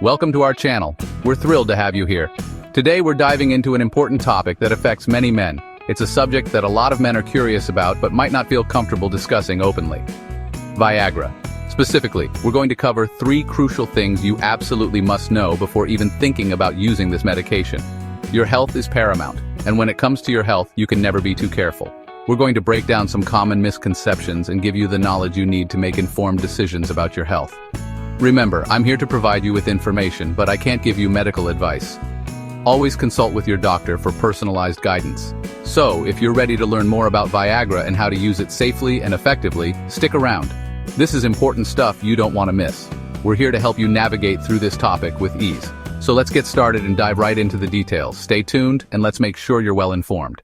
Welcome to our channel. We're thrilled to have you here. Today we're diving into an important topic that affects many men. It's a subject that a lot of men are curious about but might not feel comfortable discussing openly. Viagra. Specifically, we're going to cover 3 crucial things you absolutely must know before even thinking about using this medication. Your health is paramount, and when it comes to your health, you can never be too careful. We're going to break down some common misconceptions and give you the knowledge you need to make informed decisions about your health. Remember, I'm here to provide you with information, but I can't give you medical advice. Always consult with your doctor for personalized guidance. So, if you're ready to learn more about Viagra and how to use it safely and effectively, stick around. This is important stuff you don't want to miss. We're here to help you navigate through this topic with ease. So let's get started and dive right into the details. Stay tuned, and let's make sure you're well informed.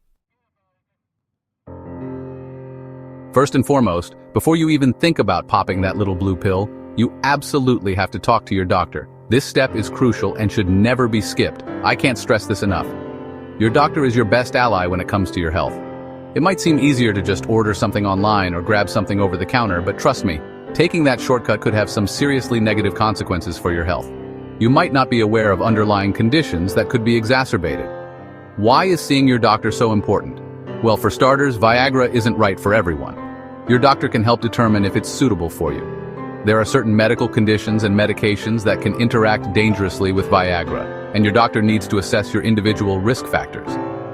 First and foremost, before you even think about popping that little blue pill, you absolutely have to talk to your doctor. This step is crucial and should never be skipped. I can't stress this enough. Your doctor is your best ally when it comes to your health. It might seem easier to just order something online or grab something over the counter, but trust me, taking that shortcut could have some seriously negative consequences for your health. You might not be aware of underlying conditions that could be exacerbated. Why is seeing your doctor so important? Well, for starters, Viagra isn't right for everyone. Your doctor can help determine if it's suitable for you. There are certain medical conditions and medications that can interact dangerously with Viagra, and your doctor needs to assess your individual risk factors.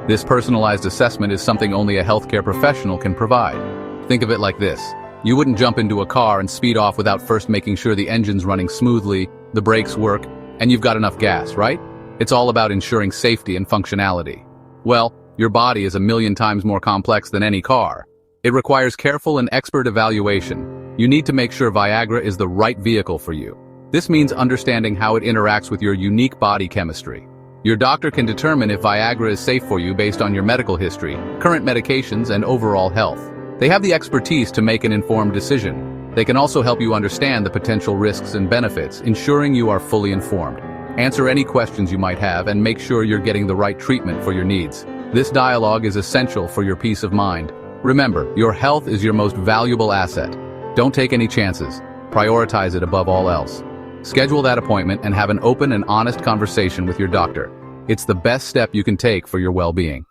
This personalized assessment is something only a healthcare professional can provide. Think of it like this. You wouldn't jump into a car and speed off without first making sure the engine's running smoothly, the brakes work, and you've got enough gas, right? It's all about ensuring safety and functionality. Well, your body is a million times more complex than any car. It requires careful and expert evaluation. You need to make sure Viagra is the right vehicle for you. This means understanding how it interacts with your unique body chemistry. Your doctor can determine if Viagra is safe for you based on your medical history, current medications, and overall health. They have the expertise to make an informed decision. They can also help you understand the potential risks and benefits, ensuring you are fully informed. Answer any questions you might have and make sure you're getting the right treatment for your needs. This dialogue is essential for your peace of mind. Remember, your health is your most valuable asset. Don't take any chances. Prioritize it above all else. Schedule that appointment and have an open and honest conversation with your doctor. It's the best step you can take for your well-being.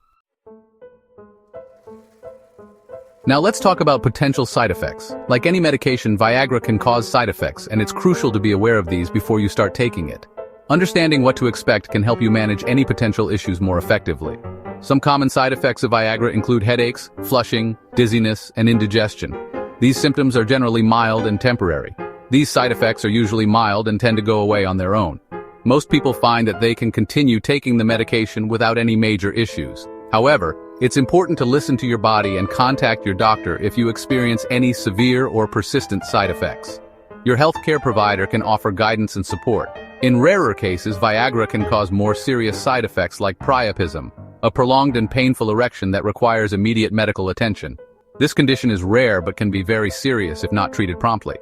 Now let's talk about potential side effects. Like any medication, Viagra can cause side effects, and it's crucial to be aware of these before you start taking it. Understanding what to expect can help you manage any potential issues more effectively. Some common side effects of Viagra include headaches, flushing, dizziness, and indigestion. These symptoms are generally mild and temporary. These side effects are usually mild and tend to go away on their own. Most people find that they can continue taking the medication without any major issues. However, it's important to listen to your body and contact your doctor if you experience any severe or persistent side effects. Your healthcare provider can offer guidance and support. In rarer cases, Viagra can cause more serious side effects like priapism, a prolonged and painful erection that requires immediate medical attention. This condition is rare but can be very serious if not treated promptly.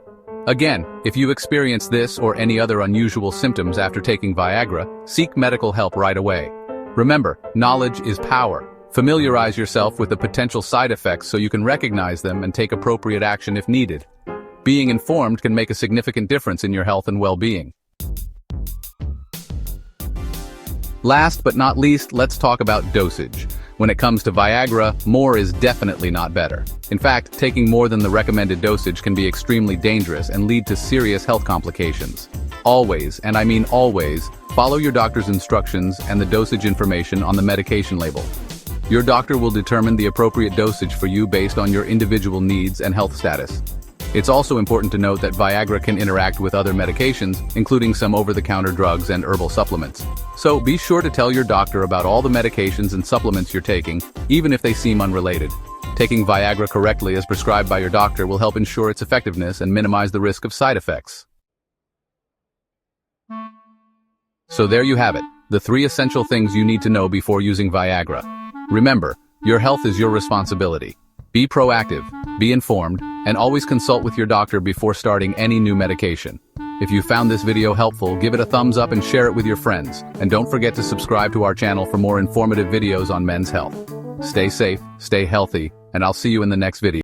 Again, if you experience this or any other unusual symptoms after taking Viagra, seek medical help right away. Remember, knowledge is power. Familiarize yourself with the potential side effects so you can recognize them and take appropriate action if needed. Being informed can make a significant difference in your health and well-being. Last but not least, let's talk about dosage. When it comes to Viagra, more is definitely not better. In fact, taking more than the recommended dosage can be extremely dangerous and lead to serious health complications. Always, and I mean always, follow your doctor's instructions and the dosage information on the medication label. Your doctor will determine the appropriate dosage for you based on your individual needs and health status. It's also important to note that Viagra can interact with other medications, including some over-the-counter drugs and herbal supplements. So be sure to tell your doctor about all the medications and supplements you're taking, even if they seem unrelated. Taking Viagra correctly as prescribed by your doctor will help ensure its effectiveness and minimize the risk of side effects. So there you have it, the 3 essential things you need to know before using Viagra. Remember, your health is your responsibility. Be proactive, be informed, and always consult with your doctor before starting any new medication. If you found this video helpful, give it a thumbs up and share it with your friends. And don't forget to subscribe to our channel for more informative videos on men's health. Stay safe, stay healthy, and I'll see you in the next video.